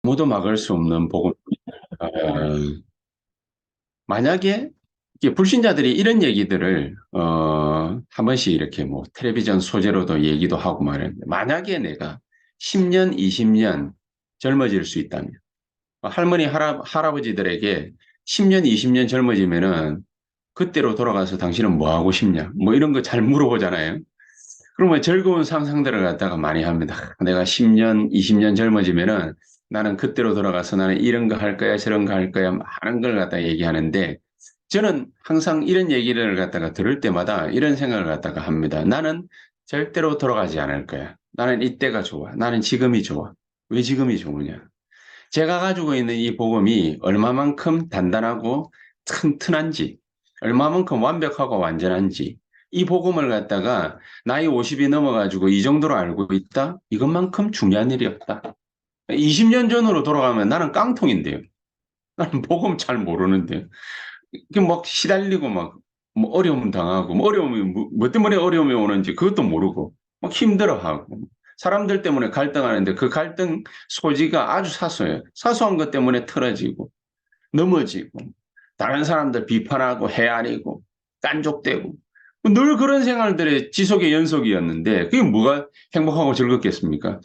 아무도 막을 수 없는 복음. 어, 만약에 이게 불신자들이 이런 얘기들을 한 번씩 이렇게 뭐 텔레비전 소재로도 얘기도 하고 말하는데, 만약에 내가 10년, 20년 젊어질 수 있다면, 할머니, 할아버지들에게 10년, 20년 젊어지면은 그때로 돌아가서 당신은 뭐 하고 싶냐? 뭐 이런 거 잘 물어보잖아요. 그러면 즐거운 상상들을 갖다가 많이 합니다. 내가 10년, 20년 젊어지면은 나는 그때로 돌아가서 나는 이런 거 할 거야, 저런 거 할 거야, 많은 걸 갖다가 얘기하는데, 저는 항상 이런 얘기를 갖다가 들을 때마다 이런 생각을 갖다가 합니다. 나는 절대로 돌아가지 않을 거야. 나는 이때가 좋아. 나는 지금이 좋아. 왜 지금이 좋으냐? 제가 가지고 있는 이 복음이 얼마만큼 단단하고 튼튼한지, 얼마만큼 완벽하고 완전한지, 이 복음을 갖다가 나이 50이 넘어가지고 이 정도로 알고 있다? 이것만큼 중요한 일이 없다. 20년 전으로 돌아가면 나는 깡통인데요. 나는 복음 잘 모르는데요. 이게 막 시달리고 뭐 어려움 당하고, 뭐 어려움이, 뭐 때문에 어려움이 오는지 그것도 모르고, 막 힘들어하고, 사람들 때문에 갈등하는데 그 갈등 소지가 아주 사소해요. 사소한 것 때문에 틀어지고, 넘어지고, 다른 사람들 비판하고, 헤아리고, 깐족되고, 늘 그런 생활들의 지속의 연속이었는데, 그게 뭐가 행복하고 즐겁겠습니까?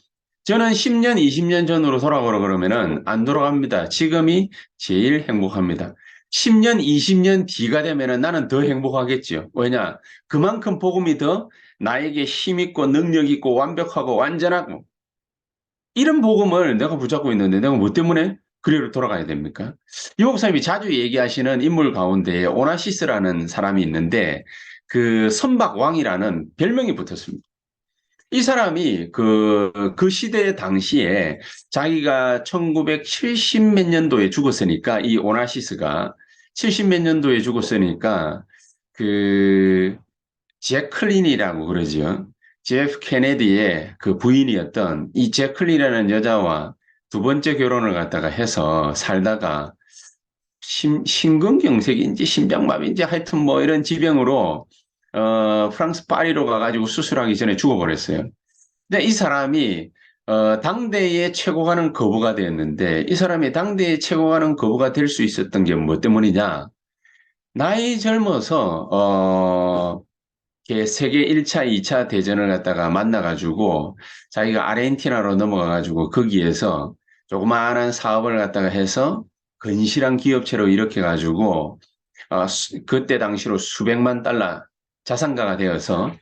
저는 10년, 20년 전으로 돌아가라 그러면은 안 돌아갑니다. 지금이 제일 행복합니다. 10년, 20년 뒤가 되면은 나는 더 행복하겠지요. 왜냐? 그만큼 복음이 더 나에게 힘 있고 능력 있고 완벽하고 완전하고 이런 복음을 내가 붙잡고 있는데 내가 뭐 때문에 그리로 돌아가야 됩니까? 이 목사님이 자주 얘기하시는 인물 가운데 오나시스라는 사람이 있는데 그 선박왕이라는 별명이 붙었습니다. 이 사람이 그 시대 당시에 자기가 1970 몇 년도에 죽었으니까 이 오나시스가 70 몇 년도에 죽었으니까 그 제클린이라고 그러죠. 제프 케네디의 그 부인이었던 이 제클린이라는 여자와 두 번째 결혼을 갖다가 해서 살다가 심근경색인지 심장마비인지 하여튼 뭐 이런 지병으로 프랑스 파리로 가가지고 수술하기 전에 죽어버렸어요. 근데 이 사람이 당대의 최고가는 거부가 되었는데 이 사람이 당대의 최고가는 거부가 될 수 있었던 게 뭐 때문이냐? 나이 젊어서 세계 1차, 2차 대전을 갖다가 만나가지고 자기가 아르헨티나로 넘어가가지고 거기에서 조그마한 사업을 갖다가 해서 건실한 기업체로 일으켜가지고 그때 당시로 수백만 달러 자산가가 되어서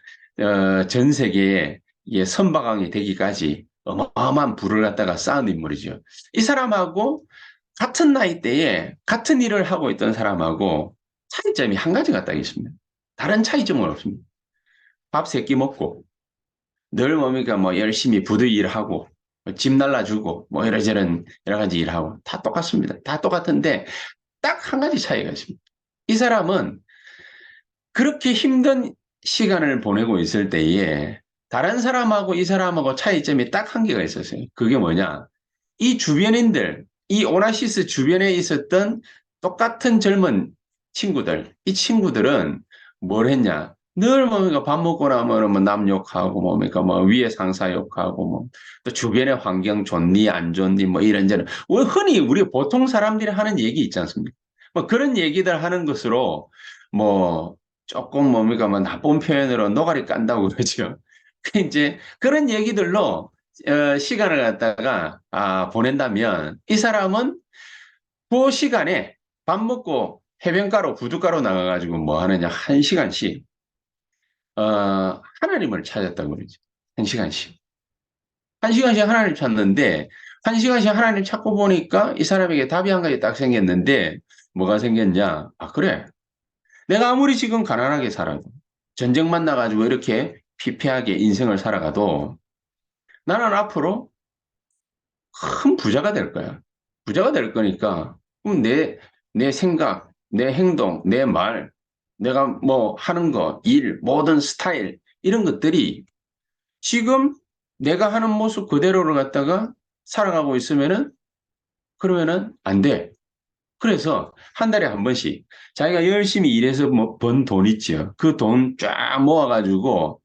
전 세계에 선박왕이 되기까지 어마어마한 부를 갖다가 쌓은 인물이죠. 이 사람하고 같은 나이대에 같은 일을 하고 있던 사람하고 차이점이 한 가지가 딱 있습니다. 다른 차이점은 없습니다. 밥 세 끼 먹고 늘 뭡니까 뭐 열심히 부두 일하고 집 날라주고 뭐 이러저런 여러 가지 일하고 다 똑같습니다. 다 똑같은데 딱 한 가지 차이가 있습니다. 이 사람은 그렇게 힘든 시간을 보내고 있을 때에 다른 사람하고 이 사람하고 차이점이 딱 한 개가 있었어요. 그게 뭐냐? 이 주변인들, 이 오나시스 주변에 있었던 똑같은 젊은 친구들, 이 친구들은 뭘 했냐? 늘 뭡니까 밥 먹고 나면 뭐남 욕하고 뭡니까 뭐 위에 상사 욕하고 뭐 또 주변의 환경 좋니 안 좋니 뭐 이런저런 흔히 우리 보통 사람들이 하는 얘기 있지 않습니까? 뭐 그런 얘기들 하는 것으로 뭐 조금 뭡니까 뭐 나쁜 표현으로 노가리 깐다고 그러죠. 이제 그런 얘기들로 시간을 갖다가 보낸다면 이 사람은 그 시간에 밥 먹고 해변가로 부둣가로 나가가지고 뭐 하느냐 한 시간씩 하나님을 찾았다고 그러죠. 한 시간씩. 한 시간씩 하나님 찾는데 한 시간씩 하나님 찾고 보니까 이 사람에게 답이 한 가지 딱 생겼는데 뭐가 생겼냐? 그래. 내가 아무리 지금 가난하게 살아도 전쟁만 나가지고 이렇게 피폐하게 인생을 살아가도 나는 앞으로 큰 부자가 될 거야. 부자가 될 거니까 그럼 내 생각, 내 행동, 내 말, 내가 뭐 하는 거, 일, 모든 스타일 이런 것들이 지금 내가 하는 모습 그대로를 갖다가 살아가고 있으면은 그러면은 안 돼. 그래서 한 달에 한 번씩 자기가 열심히 일해서 번 돈 있죠. 그 돈 쫙 모아가지고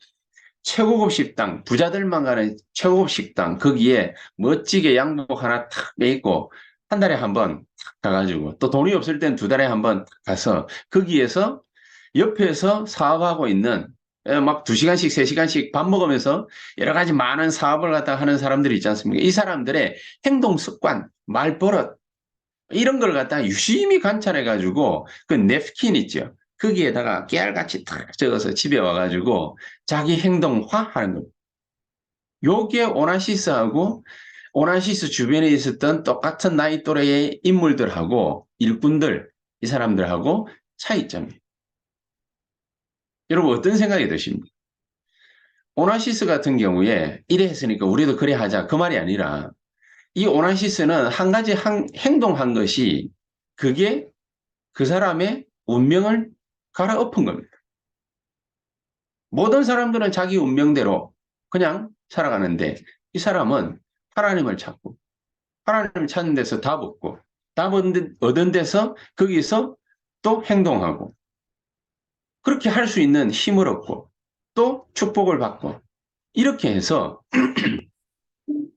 최고급 식당, 부자들만 가는 최고급 식당, 거기에 멋지게 양복 하나 탁 메입고, 한 달에 한 번 가가지고, 또 돈이 없을 땐 두 달에 한 번 가서, 거기에서 옆에서 사업하고 있는, 막 두 시간씩, 세 시간씩 밥 먹으면서 여러 가지 많은 사업을 갖다 하는 사람들이 있지 않습니까? 이 사람들의 행동 습관, 말버릇, 이런 걸 갖다 유심히 관찰해가지고, 그 냅킨 있죠. 거기에다가 깨알같이 탁 적어서 집에 와가지고 자기 행동화하는 겁니다. 요게 오나시스하고 오나시스 주변에 있었던 똑같은 나이 또래의 인물들하고 일꾼들, 이 사람들하고 차이점이에요. 여러분 어떤 생각이 드십니까? 오나시스 같은 경우에 이래 했으니까 우리도 그래 하자 그 말이 아니라 이 오나시스는 한 가지 행동한 것이 그게 그 사람의 운명을 갈아엎은 겁니다. 모든 사람들은 자기 운명대로 그냥 살아가는데 이 사람은 하나님을 찾고 하나님을 찾는 데서 답 얻고 답 얻은 데서 거기서 또 행동하고 그렇게 할 수 있는 힘을 얻고 또 축복을 받고 이렇게 해서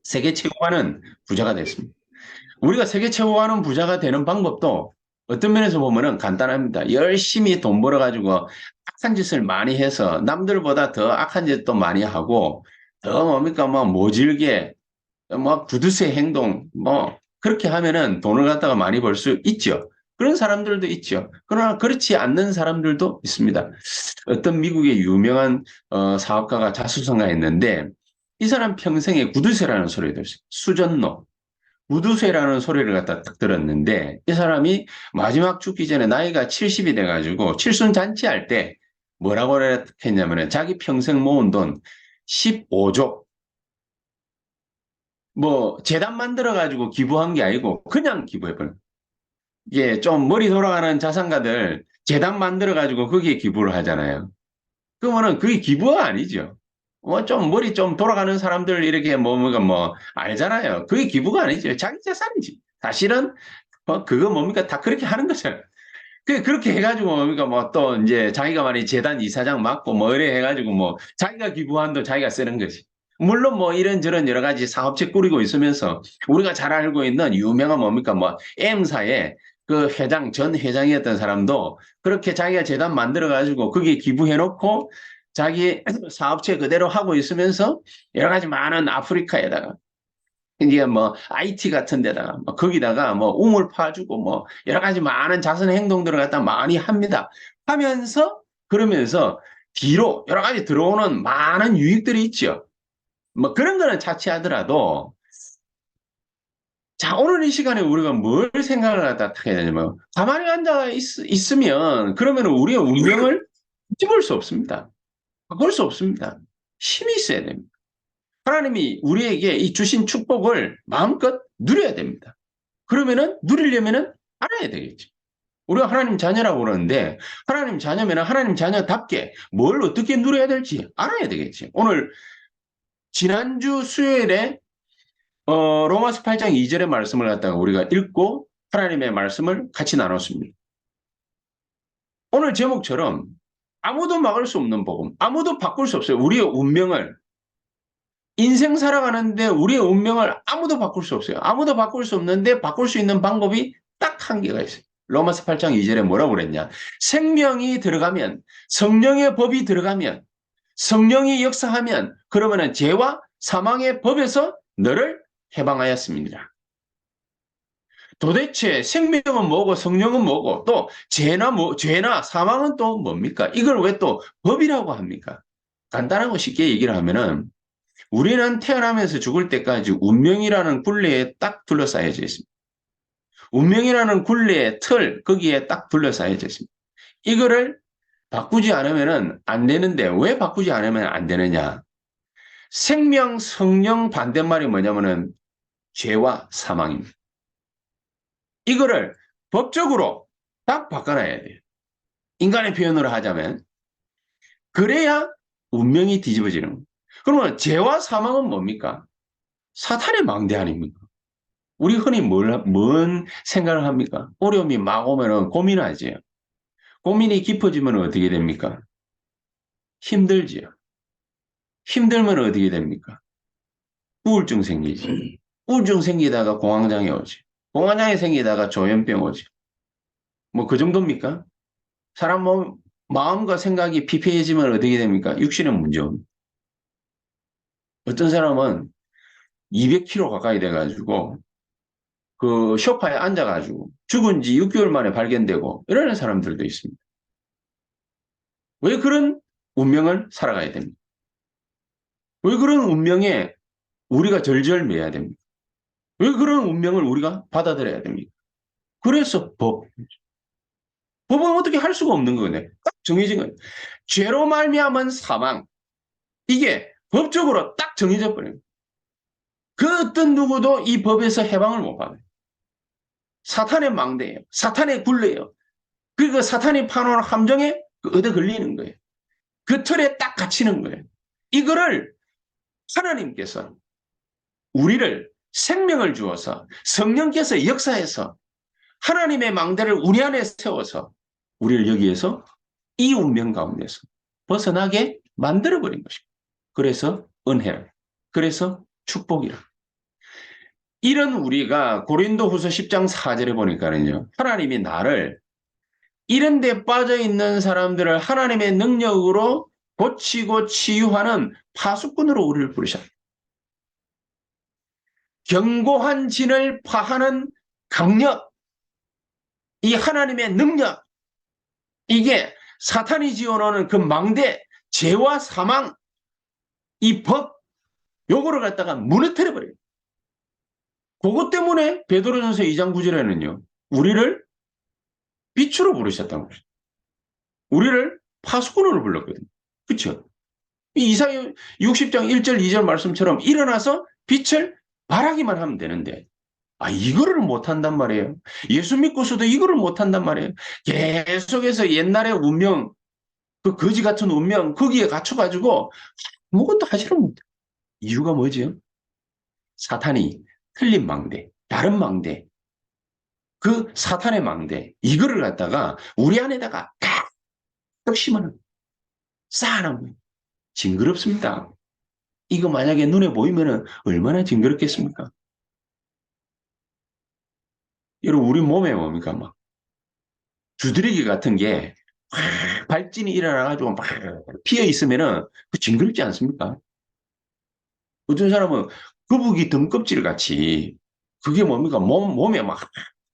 세계 최고가는 부자가 됐습니다. 우리가 세계 최고가는 부자가 되는 방법도 어떤 면에서 보면은 간단합니다. 열심히 돈 벌어가지고 악한 짓을 많이 해서 남들보다 더 악한 짓도 많이 하고 더 뭡니까 뭐 모질게 뭐 구두쇠 행동 뭐 그렇게 하면은 돈을 갖다가 많이 벌 수 있죠. 그런 사람들도 있죠. 그러나 그렇지 않는 사람들도 있습니다. 어떤 미국의 유명한 사업가가 자수성가했는데 이 사람 평생에 구두쇠라는 소리를 들었어요. 수전노. 구두쇠라는 소리를 갖다 딱 들었는데 이 사람이 마지막 죽기 전에 나이가 70이 돼가지고 칠순잔치할 때 뭐라고 했냐면은 자기 평생 모은 돈 15조 뭐 재단 만들어가지고 기부한 게 아니고 그냥 기부해버려. 이게 좀 머리 돌아가는 자산가들 재단 만들어가지고 거기에 기부를 하잖아요. 그러면은 그게 기부가 아니죠. 뭐 좀 머리 좀 돌아가는 사람들 이렇게 뭐 알잖아요. 그게 기부가 아니죠. 자기 재산이지. 사실은 그거 뭡니까 다 그렇게 하는 거잖아요. 그렇게 해가지고 뭡니까 뭐 또 이제 자기가 말이 재단 이사장 맡고 뭐 이래 해가지고 뭐 자기가 기부한 돈 자기가 쓰는 거지. 물론 뭐 이런저런 여러 가지 사업체 꾸리고 있으면서 우리가 잘 알고 있는 유명한 뭡니까 뭐 M사의 그 회장 전 회장이었던 사람도 그렇게 자기가 재단 만들어 가지고 거기에 기부해 놓고 자기 사업체 그대로 하고 있으면서 여러 가지 많은 아프리카에다가 이게 뭐 IT 같은 데다가 뭐 거기다가 뭐 우물 파주고 뭐 여러 가지 많은 자선 행동들을 갖다 많이 합니다. 하면서 그러면서 뒤로 여러 가지 들어오는 많은 유익들이 있죠. 뭐 그런 거는 차치하더라도 자 오늘 이 시간에 우리가 뭘 생각을 갖다 하게 되냐면 가만히 앉아 있으면 그러면 우리의 운명을 뒤집을 수 없습니다. 바꿀 수 없습니다. 힘이 있어야 됩니다. 하나님이 우리에게 이 주신 축복을 마음껏 누려야 됩니다. 그러면은 누리려면은 알아야 되겠죠. 우리가 하나님 자녀라고 그러는데 하나님 자녀면은 하나님 자녀답게 뭘 어떻게 누려야 될지 알아야 되겠지. 오늘 지난주 수요일에 로마서 8장 2절의 말씀을 갖다가 우리가 읽고 하나님의 말씀을 같이 나눴습니다. 오늘 제목처럼 아무도 막을 수 없는 복음, 아무도 바꿀 수 없어요. 우리의 운명을 인생 살아가는데 우리의 운명을 아무도 바꿀 수 없어요. 아무도 바꿀 수 없는데 바꿀 수 있는 방법이 딱 한 개가 있어요. 로마서 8장 2절에 뭐라고 그랬냐? 생명이 들어가면 성령의 법이 들어가면 성령이 역사하면 그러면은 죄와 사망의 법에서 너를 해방하였습니다. 도대체 생명은 뭐고 성령은 뭐고 또 죄나 사망은 또 뭡니까? 이걸 왜 또 법이라고 합니까? 간단하고 쉽게 얘기를 하면은 우리는 태어나면서 죽을 때까지 운명이라는 굴레에 딱 둘러싸여져 있습니다. 운명이라는 굴레의 틀 거기에 딱 둘러싸여져 있습니다. 이거를 바꾸지 않으면 안 되는데 왜 바꾸지 않으면 안 되느냐? 생명, 성령 반대말이 뭐냐면은 죄와 사망입니다. 이거를 법적으로 딱 바꿔놔야 돼요. 인간의 표현으로 하자면 그래야 운명이 뒤집어지는 거예요. 그러면 죄와 사망은 뭡니까? 사탄의 망대 아닙니까? 우리 흔히 뭔 생각을 합니까? 어려움이 막 오면은 고민하지요. 고민이 깊어지면 어떻게 됩니까? 힘들지요. 힘들면 어떻게 됩니까? 우울증 생기지. 우울증 생기다가 공황장애 오지. 공황장애 생기다가 조현병 오지. 뭐 그 정도입니까? 사람 몸, 마음과 생각이 피폐해지면 어떻게 됩니까? 육신은 문제 없습니다. 어떤 사람은 200kg 가까이 돼가지고 그 소파에 앉아가지고 죽은 지 6개월 만에 발견되고 이러는 사람들도 있습니다. 왜 그런 운명을 살아가야 됩니까? 왜 그런 운명에 우리가 절절매야 됩니까? 왜 그런 운명을 우리가 받아들여야 됩니까? 그래서 법은 어떻게 할 수가 없는 거네. 딱 정해진 거예요. 죄로 말미암은 사망. 이게 법적으로 딱 정해져 버려요. 그 어떤 누구도 이 법에서 해방을 못 받아요. 사탄의 망대예요. 사탄의 굴레예요. 그리고 사탄이 파놓은 함정에 얻어 걸리는 거예요. 그 틀에 딱 갇히는 거예요. 이거를 하나님께서 우리를 생명을 주어서 성령께서 역사해서 하나님의 망대를 우리 안에 세워서 우리를 여기에서 이 운명 가운데서 벗어나게 만들어버린 것입니다. 그래서 은혜라. 그래서 축복이라. 이런 우리가 고린도후서 10장 4절에 보니까는요. 하나님이 나를 이런 데 빠져 있는 사람들을 하나님의 능력으로 고치고 치유하는 파수꾼으로 우리를 부르셨다. 견고한 진을 파하는 강력, 이 하나님의 능력, 이게 사탄이 지어놓은 그 망대, 죄와 사망, 이 법, 요거를 갖다가 무너뜨려버려요. 그것 때문에 베드로전서 2장 9절에는요. 우리를 빛으로 부르셨다는 것이죠. 우리를 파수꾼으로 불렀거든요. 그렇죠? 이사야 60장 1절 2절 말씀처럼 일어나서 빛을 발하기만 하면 되는데 이거를 못한단 말이에요. 예수 믿고서도 이거를 못한단 말이에요. 계속해서 옛날의 운명, 그 거지 같은 운명 거기에 갇혀가지고 아무것도 하지를 못해요. 이유가 뭐죠? 사탄이 틀린 망대, 다른 망대, 그 사탄의 망대 이거를 갖다가 우리 안에다가 딱 심어놓은 쌓아놓은 거예요. 징그럽습니다. 이거 만약에 눈에 보이면 얼마나 징그럽겠습니까? 여러분 우리 몸에 뭡니까? 막 두드러기 같은 게 발진이 일어나가지고 막 피어 있으면은 그 징그럽지 않습니까? 어떤 사람은 거북이 등껍질 같이 그게 뭡니까? 몸에 막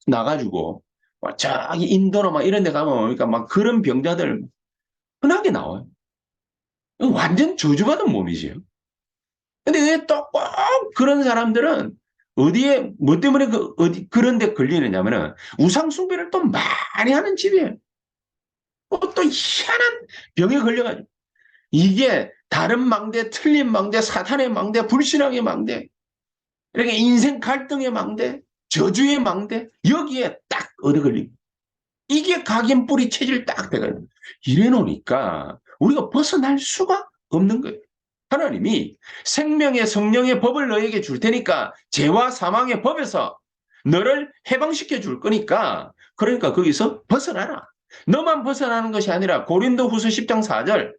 나가지고 막 저기 인도나 막 이런 데 가면 뭡니까? 막 그런 병자들 흔하게 나와요. 완전 저주받은 몸이지요. 근데 왜 또 꼭 그런 사람들은 어디에 뭐 때문에 어디 그런 데 걸리느냐면은 우상 숭배를 또 많이 하는 집이에요. 또 희한한 병에 걸려가지고 이게 다른 망대, 틀린 망대, 사탄의 망대, 불신앙의 망대, 이렇게 인생 갈등의 망대, 저주의 망대 여기에 딱 얻어 걸리고 이게 각인뿌리 체질 딱 돼가지고 이래 놓으니까 우리가 벗어날 수가 없는 거예요. 하나님이 생명의 성령의 법을 너에게 줄 테니까 죄와 사망의 법에서 너를 해방시켜 줄 거니까 그러니까 거기서 벗어나라. 너만 벗어나는 것이 아니라 고린도후서 10장 4절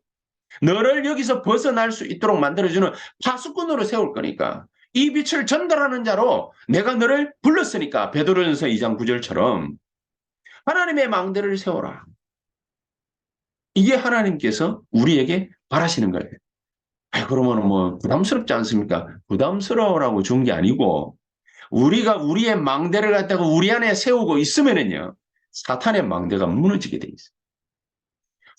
너를 여기서 벗어날 수 있도록 만들어주는 파수꾼으로 세울 거니까 이 빛을 전달하는 자로 내가 너를 불렀으니까 베드로전서 2장 9절처럼 하나님의 망대를 세워라. 이게 하나님께서 우리에게 바라시는 거예요. 그러면 뭐 부담스럽지 않습니까? 부담스러워라고 준 게 아니고 우리가 우리의 망대를 갖다가 우리 안에 세우고 있으면은요 사탄의 망대가 무너지게 돼 있어요.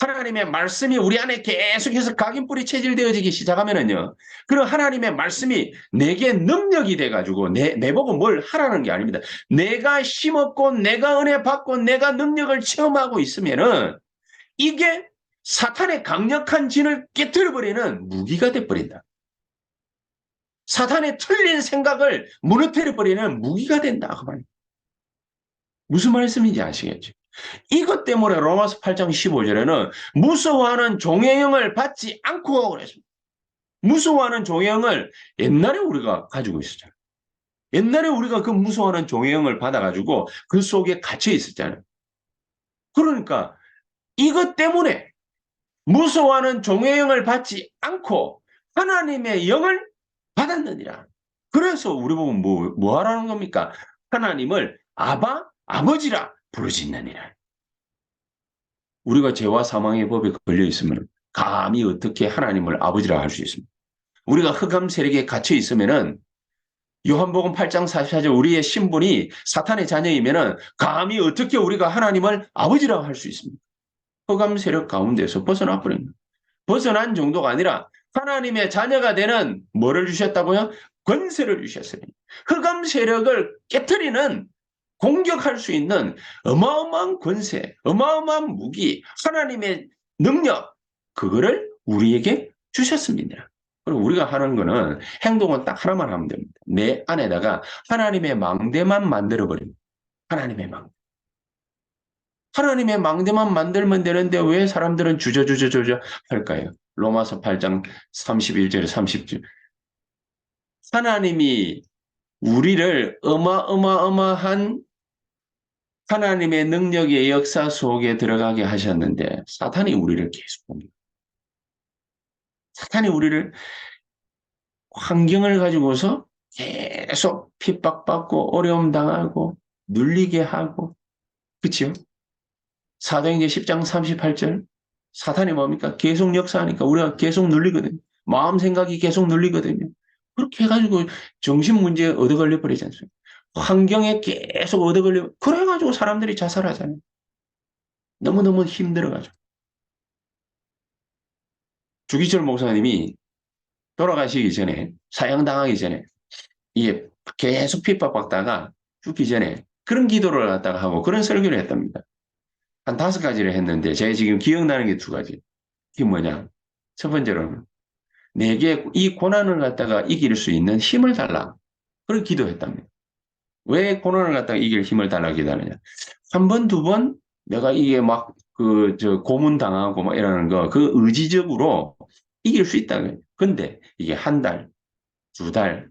하나님의 말씀이 우리 안에 계속해서 각인뿌리 체질되어지기 시작하면은요 그런 하나님의 말씀이 내게 능력이 돼가지고 내보고 뭘 하라는 게 아닙니다. 내가 심었고 내가 은혜 받고 내가 능력을 체험하고 있으면은 이게 사탄의 강력한 진을 깨뜨려버리는 무기가 돼버린다. 사탄의 틀린 생각을 무너뜨려버리는 무기가 된다. 그 말이에요. 무슨 말씀인지 아시겠죠? 이것 때문에 로마서 8장 15절에는 무서워하는 종의 영을 받지 않고 그랬습니다. 무서워하는 종의 영을 옛날에 우리가 가지고 있었잖아요. 옛날에 우리가 그 무서워하는 종의 영을 받아가지고 그 속에 갇혀 있었잖아요. 그러니까 이것 때문에 무서워하는 종의 영을 받지 않고 하나님의 영을 받았느니라. 그래서 우리 보면 뭐 하라는 겁니까? 하나님을 아바, 아버지라 부르짖느니라. 우리가 죄와 사망의 법에 걸려 있으면 감히 어떻게 하나님을 아버지라 할 수 있습니까? 우리가 흑암 세력에 갇혀 있으면은 요한복음 8장 44절 우리의 신분이 사탄의 자녀이면은 감히 어떻게 우리가 하나님을 아버지라고 할 수 있습니까? 흑암 세력 가운데서 벗어나 버립니다. 벗어난 정도가 아니라 하나님의 자녀가 되는 뭐를 주셨다고요? 권세를 주셨어요. 흑암 세력을 깨트리는 공격할 수 있는 어마어마한 권세, 어마어마한 무기, 하나님의 능력, 그거를 우리에게 주셨습니다. 그리고 우리가 하는 거는 행동은 딱 하나만 하면 됩니다. 내 안에다가 하나님의 망대만 만들어버립니다. 하나님의 망대. 하나님의 망대만 만들면 되는데 왜 사람들은 주저주저 할까요? 로마서 8장 31절에 30절. 하나님이 우리를 어마어마한 하나님의 능력의 역사 속에 들어가게 하셨는데 사탄이 우리를 계속 봅니다. 사탄이 우리를 환경을 가지고서 계속 핍박받고 어려움 당하고 눌리게 하고 그렇죠? 사도행전 10장 38절 사탄이 뭡니까? 계속 역사하니까 우리가 계속 눌리거든요. 마음 생각이 계속 눌리거든요. 그렇게 해가지고 정신 문제에 얻어 걸려 버리지 않습니까? 환경에 계속 얻어 걸려 그래가지고 사람들이 자살하잖아요. 너무너무 힘들어가지고. 주기철 목사님이 돌아가시기 전에 사형당하기 전에 이게 계속 핍박받다가 죽기 전에 그런 기도를 갖다가 하고 그런 설교를 했답니다. 한 5가지를 했는데 제가 지금 기억나는 게 2가지. 이게 뭐냐? 첫 번째로는 내게 이 고난을 갖다가 이길 수 있는 힘을 달라. 그런 기도했답니다. 왜 고난을 갖다가 이길 힘을 달라 기도하느냐? 한 번, 2번 내가 이게 막 고문당하고 막 이러는 거, 그 의지적으로 이길 수 있다. 근데 이게 한 달, 2달,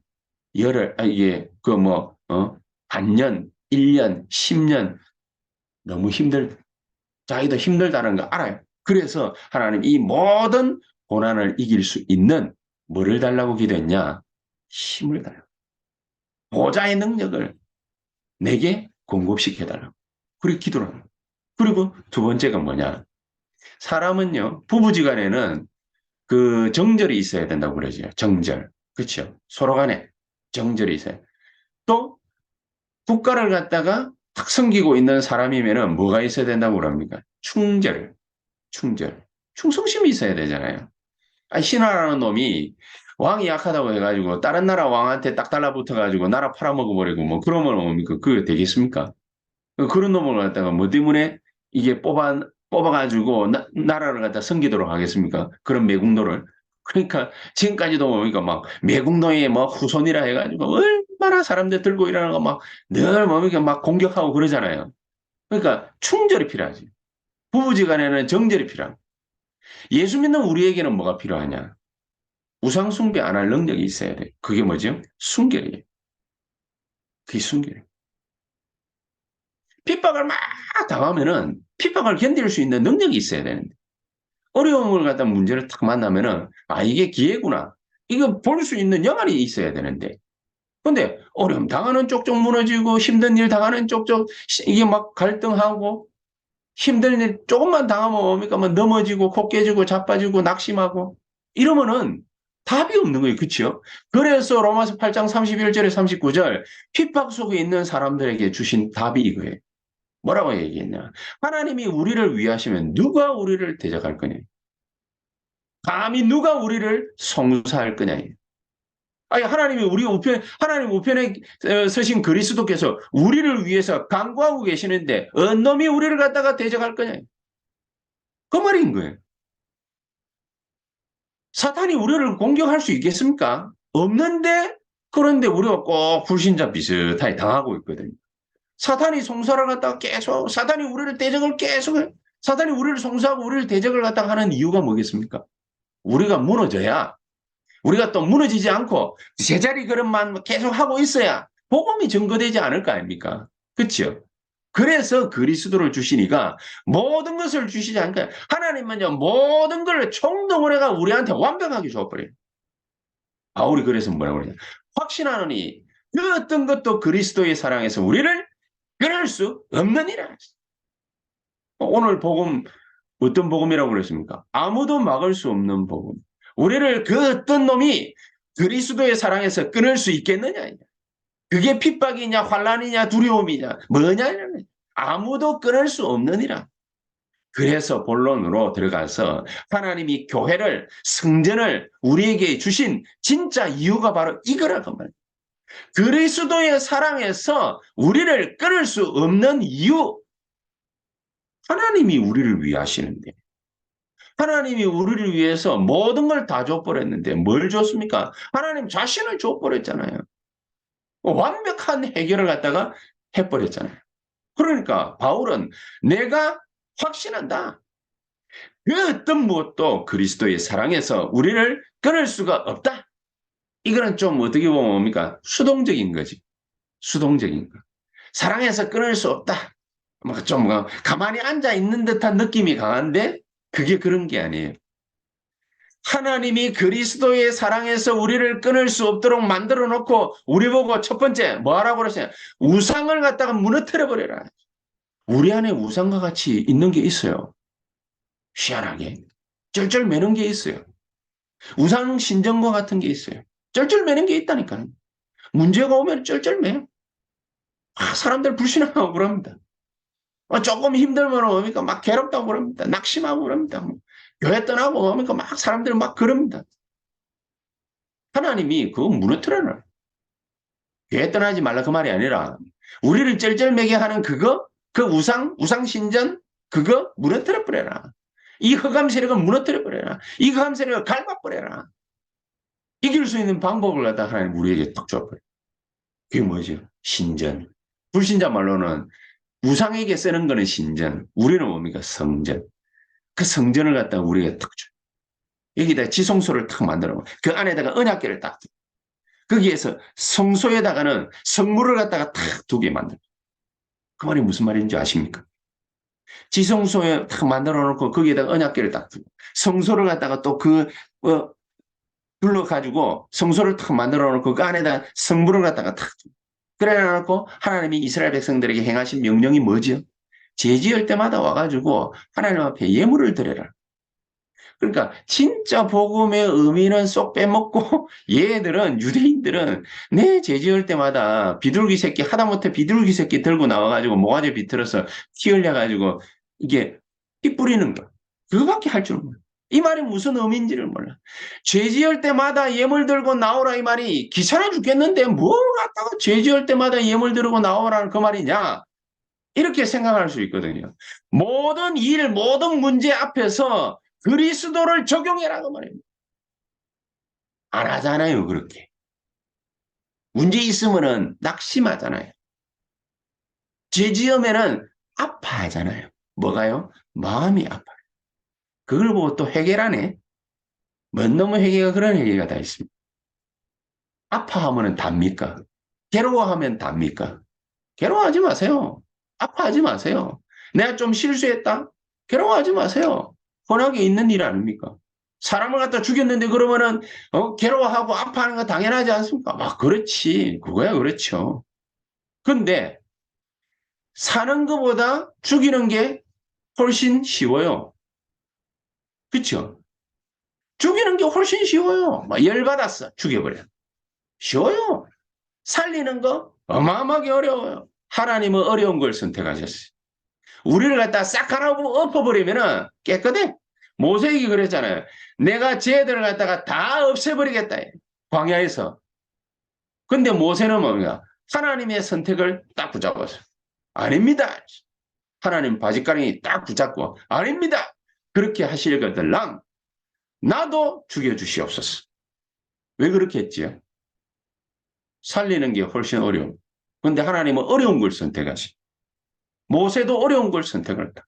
열흘, 이게 반년, 1년, 10년 너무 자기도 힘들다는 거 알아요. 그래서 하나님 이 모든 고난을 이길 수 있는 뭐를 달라고 기도했냐? 힘을 달라고. 보좌의 능력을 내게 공급시켜달라고. 그렇게 기도를 합니다. 그리고 2번째가 뭐냐? 사람은요, 부부지간에는 그 정절이 있어야 된다고 그러죠. 정절. 그렇죠. 서로 간에 정절이 있어요. 또 국가를 갖다가 탁 섬기고 있는 사람이면은 뭐가 있어야 된다고 그럽니까? 충절. 충성심이 있어야 되잖아요. 신하라는 놈이 왕이 약하다고 해가지고 다른 나라 왕한테 딱 달라붙어가지고 나라 팔아먹어버리고 뭐 그러면 뭡니까? 그게 되겠습니까? 그런 놈을 갖다가 뭐 때문에 이게 뽑아가지고 나라를 갖다 섬기도록 하겠습니까? 그런 매국노를. 그러니까 지금까지도 뭡니까? 막 매국노의 뭐 후손이라 해가지고 얼마나 사람들 들고 일하는 거 막 늘 뭡니까? 막 공격하고 그러잖아요. 그러니까 충절이 필요하지. 부부지간에는 정절이 필요합니다. 예수 믿는 우리에게는 뭐가 필요하냐? 우상 숭배 안 할 능력이 있어야 돼. 그게 뭐죠? 순결이에요. 그게 순결이에요. 핍박을 막 당하면은 핍박을 견딜 수 있는 능력이 있어야 되는데 어려움을 갖다 문제를 탁 만나면은 이게 기회구나. 이거 볼 수 있는 영안이 있어야 되는데 근데 어려움 당하는 쪽쪽 무너지고 힘든 일 당하는 쪽쪽 이게 막 갈등하고 힘든 일 조금만 당하면 뭡니까? 뭐 넘어지고 코 깨지고 자빠지고 낙심하고 이러면은 답이 없는 거예요. 그렇죠? 그래서 로마서 8장 31절에 39절 핍박 속에 있는 사람들에게 주신 답이 이거예요. 뭐라고 얘기했냐? 하나님이 우리를 위하시면 누가 우리를 대적할 거냐? 감히 누가 우리를 송사할 거냐? 하나님이 하나님 우편에 서신 그리스도께서 우리를 위해서 간구하고 계시는데 어느 놈이 우리를 갖다가 대적할 거냐? 그 말인 거예요. 사탄이 우리를 공격할 수 있겠습니까? 없는데 그런데 우리가 꼭 불신자 비슷하게 당하고 있거든요. 사탄이 송사를 갖다가 계속 사탄이 우리를 대적을 계속 사탄이 우리를 송사하고 우리를 대적을 갖다가 하는 이유가 뭐겠습니까? 우리가 무너져야 우리가 또 무너지지 않고 제자리 걸음만 계속 하고 있어야 복음이 증거되지 않을 거 아닙니까? 그렇죠? 그래서 그리스도를 주시니까 모든 것을 주시지 않을까요? 하나님은요 모든 걸 총동원해가 우리한테 완벽하게 줘버려요. 바울이 그래서 뭐라고 그러냐. 확신하노니 그 어떤 것도 그리스도의 사랑에서 우리를 끊을 수 없느니라. 오늘 복음 어떤 복음이라고 그랬습니까? 아무도 막을 수 없는 복음. 우리를 그 어떤 놈이 그리스도의 사랑에서 끊을 수 있겠느냐. 그게 핍박이냐 환난이냐 두려움이냐 뭐냐. 아무도 끊을 수 없느니라. 그래서 본론으로 들어가서 하나님이 교회를 성전을 우리에게 주신 진짜 이유가 바로 이거라고 말이에요. 그리스도의 사랑에서 우리를 끊을 수 없는 이유. 하나님이 우리를 위하시는데 하나님이 우리를 위해서 모든 걸 다 줘버렸는데 뭘 줬습니까? 하나님 자신을 줘버렸잖아요. 완벽한 해결을 갖다가 해버렸잖아요. 그러니까 바울은 내가 확신한다. 그 어떤 무엇도 그리스도의 사랑에서 우리를 끊을 수가 없다. 이거는 좀 어떻게 보면 뭡니까? 수동적인 거지. 수동적인 거. 사랑에서 끊을 수 없다. 좀 가만히 앉아 있는 듯한 느낌이 강한데 그게 그런 게 아니에요. 하나님이 그리스도의 사랑에서 우리를 끊을 수 없도록 만들어 놓고 우리 보고 첫 번째 뭐 하라고 그러세요? 우상을 갖다가 무너뜨려 버려라. 우리 안에 우상과 같이 있는 게 있어요. 희한하게. 쩔쩔매는 게 있어요. 우상 신전과 같은 게 있어요. 쩔쩔매는 게 있다니까요. 문제가 오면 쩔쩔매요. 사람들 불신하고 그럽니다. 조금 힘들면 뭡니까? 막 괴롭다고 그럽니다. 낙심하고 그럽니다. 교회 떠나고 뭡니까? 막 사람들 막 그럽니다. 하나님이 그거 무너뜨려놔요. 교회 떠나지 말라 그 말이 아니라 우리를 쩔쩔매게 하는 그거, 그 우상 신전, 그거 무너뜨려 버려라. 이 흑암 세력을 무너뜨려 버려라. 이 흑암 세력을 갈아 버려라. 이길 수 있는 방법을 갖다 하나님 우리에게 딱 줘버려요. 그게 뭐죠? 신전. 불신자 말로는 우상에게 쓰는 거는 신전. 우리는 뭡니까? 성전. 그 성전을 갖다가 우리에게 딱 줘요. 여기다 지성소를 탁 만들어. 그 안에다가 언약궤를 딱 둬요. 거기에서 성소에다가는 성물을 갖다가 탁 두 개 만들어요. 그 말이 무슨 말인지 아십니까? 지성소에 탁 만들어 놓고 거기에다가 언약궤를 딱 두고 성소를 갖다가 또 둘러가지고 성소를 탁 만들어 놓고 그 안에다가 성물을 갖다가 탁 두고 그래 놓고 하나님이 이스라엘 백성들에게 행하신 명령이 뭐죠? 제지을 때마다 와가지고 하나님 앞에 예물을 드려라. 그러니까 진짜 복음의 의미는 쏙 빼먹고 얘들은 유대인들은 내 제지을 때마다 비둘기 새끼 하다못해 비둘기 새끼 들고 나와가지고 모가지 비틀어서 피 흘려가지고 이게 피 뿌리는 거 그거밖에 할 줄 몰라. 이 말이 무슨 의미인지를 몰라. 죄 지을 때마다 예물 들고 나오라 이 말이 귀찮아 죽겠는데 뭘 갖다가 죄 지을 때마다 예물 들고 나오라는 그 말이냐. 이렇게 생각할 수 있거든요. 모든 일, 모든 문제 앞에서 그리스도를 적용해라고 말입니다. 안 하잖아요, 그렇게. 문제 있으면은 낙심하잖아요. 죄 지으면은 아파하잖아요. 뭐가요? 마음이 아파요. 그걸 보고 또 회개라네. 뭔 놈의 회개가 그런 회개가 다 있습니다. 아파하면은 답니까? 괴로워하면 답니까? 괴로워하지 마세요. 아파하지 마세요. 내가 좀 실수했다? 괴로워하지 마세요. 흔하게 있는 일 아닙니까? 사람을 갖다 죽였는데 그러면은 괴로워하고 아파하는 거 당연하지 않습니까? 그렇지. 그거야 그렇죠. 근데 사는 것보다 죽이는 게 훨씬 쉬워요. 그렇죠? 죽이는 게 훨씬 쉬워요. 열받았어. 죽여버려. 쉬워요. 살리는 거 어마어마하게 어려워요. 하나님은 어려운 걸 선택하셨어요. 우리를 갖다 싹 하나 엎어버리면은 깨끗해. 모세에게 그랬잖아요. 내가 쟤들을 갖다가 다 없애버리겠다. 광야에서. 근데 모세는 뭡니까? 하나님의 선택을 딱 붙잡았어요. 아닙니다. 하나님 바짓가랑이 딱 붙잡고 아닙니다. 그렇게 하실 것들랑 나도 죽여주시옵소서. 왜 그렇게 했지요? 살리는 게 훨씬 어려워. 근데 하나님은 어려운 걸 선택하시. 모세도 어려운 걸 선택했다.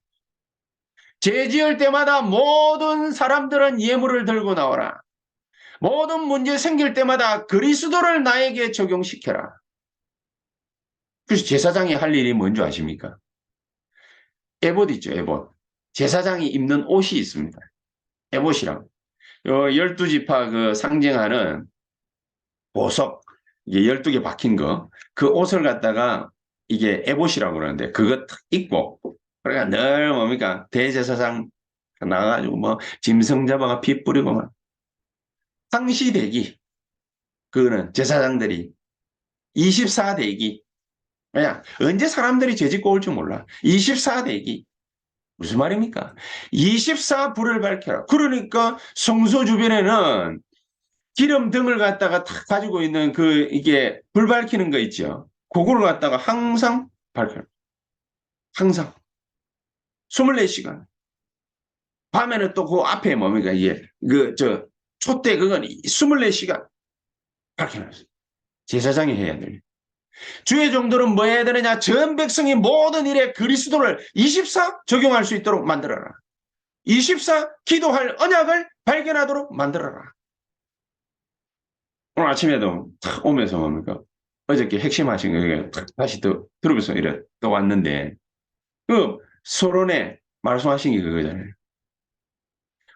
죄 지을 때마다 모든 사람들은 예물을 들고 나오라. 모든 문제 생길 때마다 그리스도를 나에게 적용시켜라. 그래서 제사장이 할 일이 뭔지 아십니까? 에봇 있죠, 에봇. 제사장이 입는 옷이 있습니다. 에봇이라고. 12지파 그 상징하는 보석, 이게 12개 박힌 거, 그 옷을 갖다가 이게 에봇이라고 그러는데 그거 탁 입고, 그러니까 늘 뭡니까? 대제사장 나가가지고 뭐 짐승 잡아가 피 뿌리고 막 상시대기, 그거는 제사장들이 24대기. 그냥 언제 사람들이 죄짓고 올지 몰라. 24대기. 무슨 말입니까? 24불을 밝혀라. 그러니까 성소 주변에는 기름 등을 갖다가 탁 가지고 있는 그 이게 불 밝히는 거 있죠. 그거를 갖다가 항상 밝혀라. 항상. 24시간. 밤에는 또 그 앞에 뭡니까? 이게 촛대 그건 24시간 밝혀놨어요. 제사장이 해야 돼요. 주의 종들은 뭐 해야 되느냐? 전 백성이 모든 일에 그리스도를 24 적용할 수 있도록 만들어라. 24 기도할 언약을 발견하도록 만들어라. 오늘 아침에도 탁 오면서 뭡니까? 어저께 핵심하신 거 다시 또 들으면서 이래 또 왔는데 그 서론에 말씀하신 게 그거잖아요.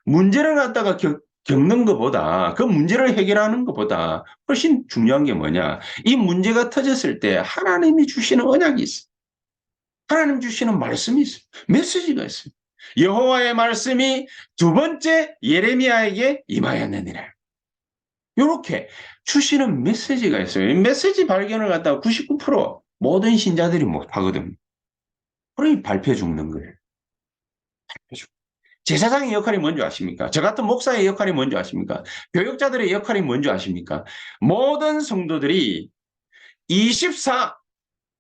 문제를 갖다가 겪는 것보다 그 문제를 해결하는 것보다 훨씬 중요한 게 뭐냐? 이 문제가 터졌을 때 하나님이 주시는 언약이 있어. 하나님 주시는 말씀이 있어요. 메시지가 있어요. 여호와의 말씀이 두 번째 예레미야에게 임하였느니라. 이렇게 주시는 메시지가 있어요. 이 메시지 발견을 갖다가 99% 모든 신자들이 못하거든. 그러니 발표 죽는 거예요. 발표 죽. 제사장의 역할이 뭔지 아십니까? 저 같은 목사의 역할이 뭔지 아십니까? 교육자들의 역할이 뭔지 아십니까? 모든 성도들이 24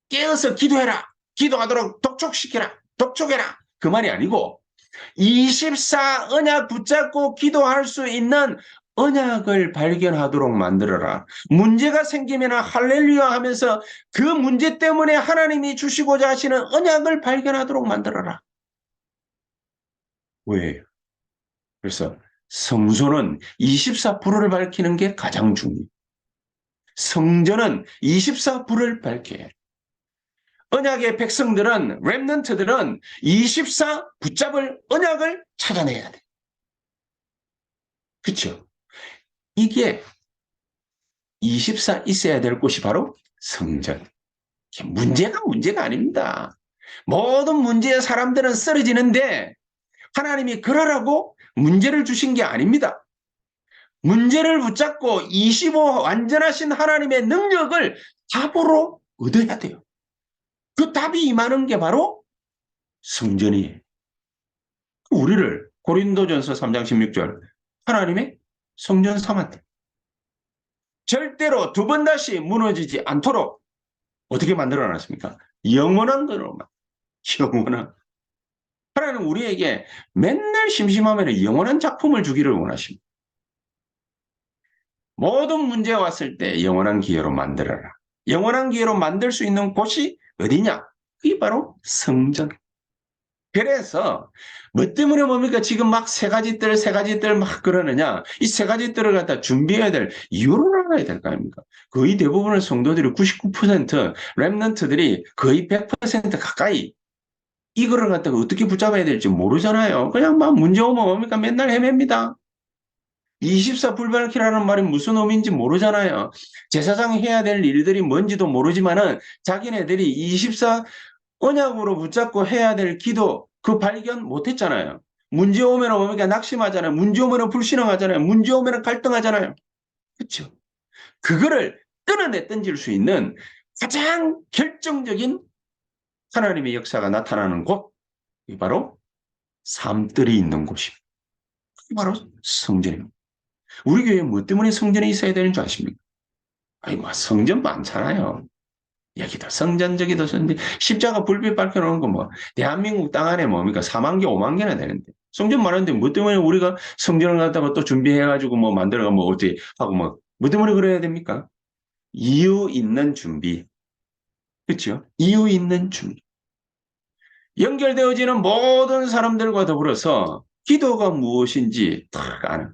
깨어서 기도해라. 기도하도록 독촉시켜라. 독촉해라. 그 말이 아니고 24 언약 붙잡고 기도할 수 있는 언약을 발견하도록 만들어라. 문제가 생기면 할렐루야 하면서 그 문제 때문에 하나님이 주시고자 하시는 언약을 발견하도록 만들어라. 왜? 그래서 성소는 24불을 밝히는 게 가장 중요해요. 성전은 24불을 밝혀야 해요. 언약의 백성들은, 렘넌트들은 24 붙잡을 언약을 찾아내야 돼. 그렇죠? 이게 24 있어야 될 곳이 바로 성전. 문제가 아닙니다. 모든 문제에 사람들은 쓰러지는데 하나님이 그러라고 문제를 주신 게 아닙니다. 문제를 붙잡고 25 완전하신 하나님의 능력을 답으로 얻어야 돼요. 그 답이 임하는 게 바로 성전이에요. 우리를 고린도전서 3장 16절 하나님의 성전 삼았대. 절대로 두 번 다시 무너지지 않도록 어떻게 만들어놨습니까? 영원한 거로 영원한. 하나님은 우리에게 맨날 심심하면 영원한 작품을 주기를 원하십니다. 모든 문제가 왔을 때 영원한 기회로 만들어라. 영원한 기회로 만들 수 있는 곳이 어디냐? 그게 바로 성전. 그래서 뭐 때문에 뭡니까? 지금 막 세 가지 뜰 막 그러느냐? 이 세 가지 뜰을 갖다 준비해야 될 이유를 알아야 될 거 아닙니까? 거의 대부분의 성도들이 99% 렘넌트들이 거의 100% 가까이 이거를 갖다가 어떻게 붙잡아야 될지 모르잖아요. 그냥 막 문제 오면 뭡니까? 맨날 헤맵니다. 24 불밝히라는 말이 무슨 의미인지 모르잖아요. 제사장이 해야 될 일들이 뭔지도 모르지만은 자기네들이 24 언약으로 붙잡고 해야 될 기도 그 발견 못했잖아요. 문제 오면 뭡니까? 낙심하잖아요. 문제 오면 불신앙하잖아요. 문제 오면 갈등하잖아요. 그렇죠? 그거를 끊어내 던질 수 있는 가장 결정적인 하나님의 역사가 나타나는 곳이 바로 삶들이 있는 곳입니다. 그게 바로 성전입니다. 우리 교회에 뭐 때문에 성전이 있어야 되는 줄 아십니까? 아니, 뭐 성전 많잖아요. 여기도 성전 저기도 성전. 십자가 불빛 밝혀놓은 거 뭐 대한민국 땅 안에 뭡니까 4만 개 5만 개나 되는데 성전 많은데 뭐 때문에 우리가 성전을 갖다가 또 준비해가지고 뭐 만들어가 뭐 어떻게 하고 뭐 때문에 그래야 됩니까? 이유 있는 준비. 그렇죠? 이유 있는 준비. 연결되어지는 모든 사람들과 더불어서 기도가 무엇인지 딱 아는.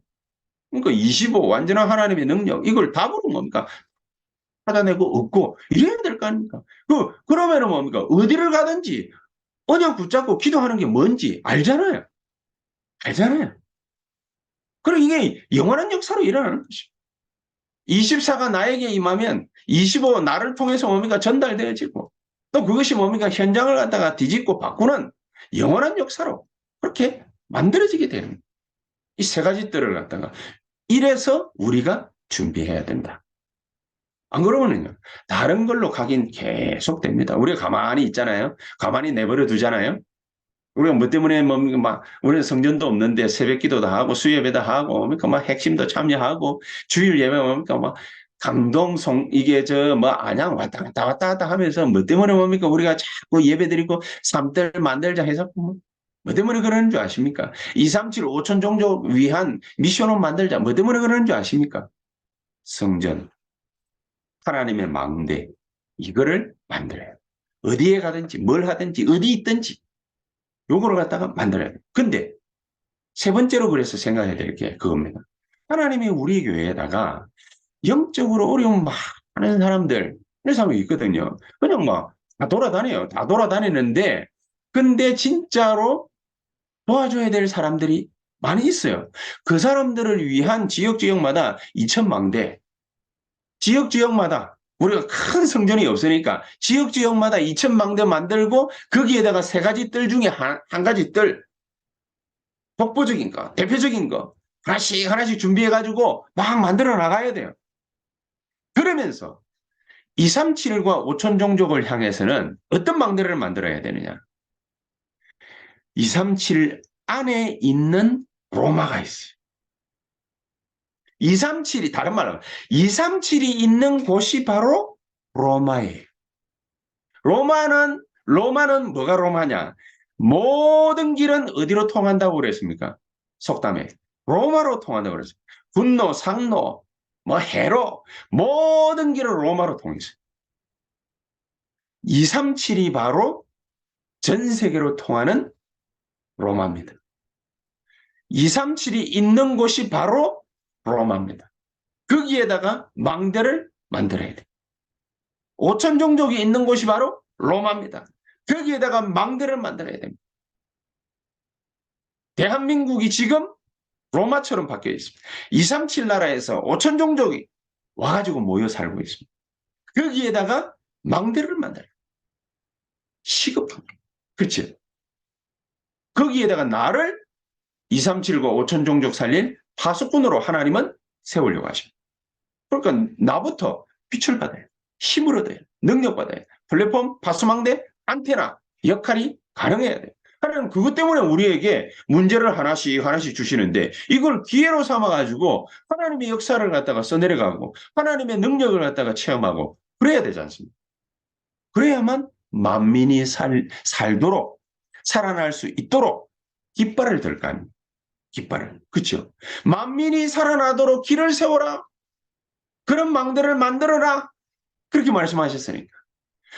그러니까 25 완전한 하나님의 능력 이걸 답으로 뭡니까? 찾아내고 얻고 이래야 될 거 아닙니까? 그러면은 뭡니까? 어디를 가든지 언약 붙잡고 기도하는 게 뭔지 알잖아요. 알잖아요. 그럼 이게 영원한 역사로 일어나는 것이죠. 24가 나에게 임하면 25 나를 통해서 뭡니까? 전달되어지고 또 그것이 뭡니까? 현장을 갖다가 뒤집고 바꾸는 영원한 역사로 그렇게 만들어지게 되는 이 세 가지 뜰을 갖다가 이래서 우리가 준비해야 된다. 안 그러면요. 다른 걸로 가긴 계속 됩니다. 우리가 가만히 있잖아요. 가만히 내버려 두잖아요. 우리가 뭐 때문에 막 우리는 성전도 없는데 새벽기도도 하고 수예배도 하고 뭡니까 막 핵심도 참여하고 주일 예배 뭡니까 막 감동성 이게 저 뭐 안양 왔다 갔다 왔다 갔다 하면서 뭐 때문에 뭡니까 우리가 자꾸 예배드리고 삼들 만들자 해서 뭐 때문에 그러는 줄 아십니까? 237 5천 종족 위한 미션홈 만들자 뭐 때문에 그러는 줄 아십니까? 성전 하나님의 망대 이거를 만들어요. 어디에 가든지 뭘 하든지 어디 있든지 요거를 갖다가 만들어야 돼요. 근데 세 번째로 그래서 생각해야 될 게 그겁니다. 하나님이 우리 교회에다가 영적으로 어려움 많은 사람들, 이런 사람이 있거든요. 그냥 막 다 돌아다녀요. 다 돌아다니는데, 근데 진짜로 도와줘야 될 사람들이 많이 있어요. 그 사람들을 위한 지역마다 2천망대, 지역마다 우리가 큰 성전이 없으니까 지역마다 2천망대 만들고 거기에다가 세 가지 뜰 중에 한 가지 뜰, 독보적인 거, 대표적인 거 하나씩 준비해가지고 막 만들어 나가야 돼요. 그러면서 237과 5천 종족을 향해서는 어떤 망대를 만들어야 되느냐. 237 안에 있는 로마가 있어요. 237이 다른 말로 237이 있는 곳이 바로 로마예요. 로마는 뭐가 로마냐? 모든 길은 어디로 통한다고 그랬습니까? 속담에 로마로 통한다고 그랬어요. 분노, 상노, 뭐 해로 모든 길은 로마로 통했어요. 237이 바로 전 세계로 통하는 로마입니다. 237이 있는 곳이 바로 로마입니다. 거기에다가 망대를 만들어야 돼요. 5천 종족이 있는 곳이 바로 로마입니다. 거기에다가 망대를 만들어야 됩니다. 대한민국이 지금 로마처럼 바뀌어 있습니다. 237 나라에서 5천 종족이 와가지고 모여 살고 있습니다. 거기에다가 망대를 만들어요. 시급한 거예요. 그렇죠? 거기에다가 나를 237과 5천 종족 살릴 파수꾼으로 하나님은 세우려고 하십니다. 그러니까 나부터 빛을 받아요. 힘을 얻어요. 능력 받아요. 플랫폼, 파수망대, 안테나 역할이 가능해야 돼요. 하나님 그것 때문에 우리에게 문제를 하나씩 주시는데 이걸 기회로 삼아가지고 하나님의 역사를 갖다가 써내려가고 하나님의 능력을 갖다가 체험하고 그래야 되지 않습니까? 그래야만 만민이 살도록 살아날 수 있도록 깃발을 들 거 아닙니까? 깃발을. 그렇죠? 만민이 살아나도록 길을 세워라. 그런 망대를 만들어라. 그렇게 말씀하셨으니까.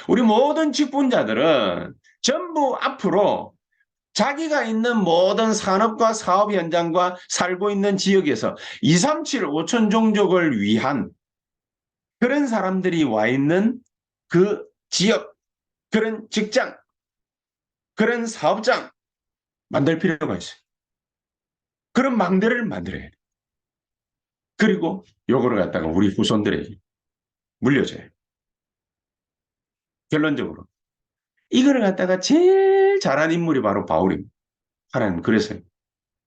우리 모든 직분자들은 전부 앞으로 자기가 있는 모든 산업과 사업 현장과 살고 있는 지역에서 237, 5천 종족을 위한 그런 사람들이 와 있는 그 지역, 그런 직장, 그런 사업장 만들 필요가 있어요. 그런 망대를 만들어야 돼. 그리고 요거를 갖다가 우리 후손들에게 물려줘요. 결론적으로. 이거를 갖다가 제일 잘한 인물이 바로 바울입니다. 하나님 그래서요.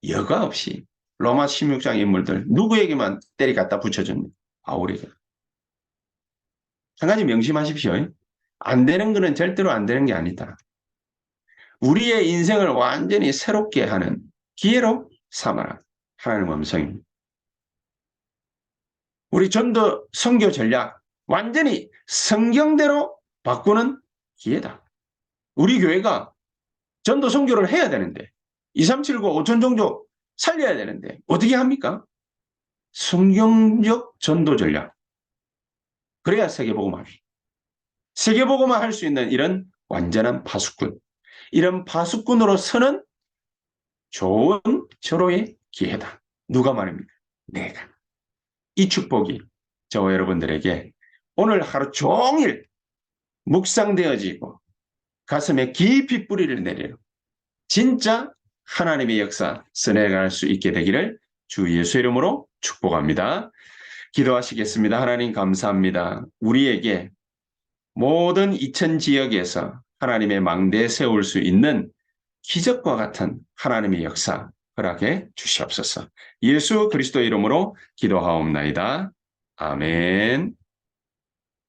여과 없이 로마 16장 인물들 누구에게만 때리 갖다 붙여줍니다. 바울에게. 한 가지 명심하십시오. 안 되는 거는 절대로 안 되는 게 아니다. 우리의 인생을 완전히 새롭게 하는 기회로 삼아라. 하나님 음성입니다. 우리 전도 선교 전략 완전히 성경대로 바꾸는 기회다. 우리 교회가 전도 선교를 해야 되는데 237과 5천 종족 살려야 되는데 어떻게 합니까? 성경적 전도 전략. 그래야 세계복음화. 세계복음화 할 수 있는 이런 완전한 파수꾼. 이런 파수꾼으로 서는 좋은 절호의 기회다. 누가 말입니까? 내가. 이 축복이 저와 여러분들에게 오늘 하루 종일 묵상되어지고 가슴에 깊이 뿌리를 내리는 진짜 하나님의 역사 써내갈 수 있게 되기를 주 예수 이름으로 축복합니다. 기도하시겠습니다. 하나님 감사합니다. 우리에게 모든 이천 지역에서 하나님의 망대 세울 수 있는 기적과 같은 하나님의 역사 허락해 주시옵소서. 예수 그리스도 이름으로 기도하옵나이다. 아멘.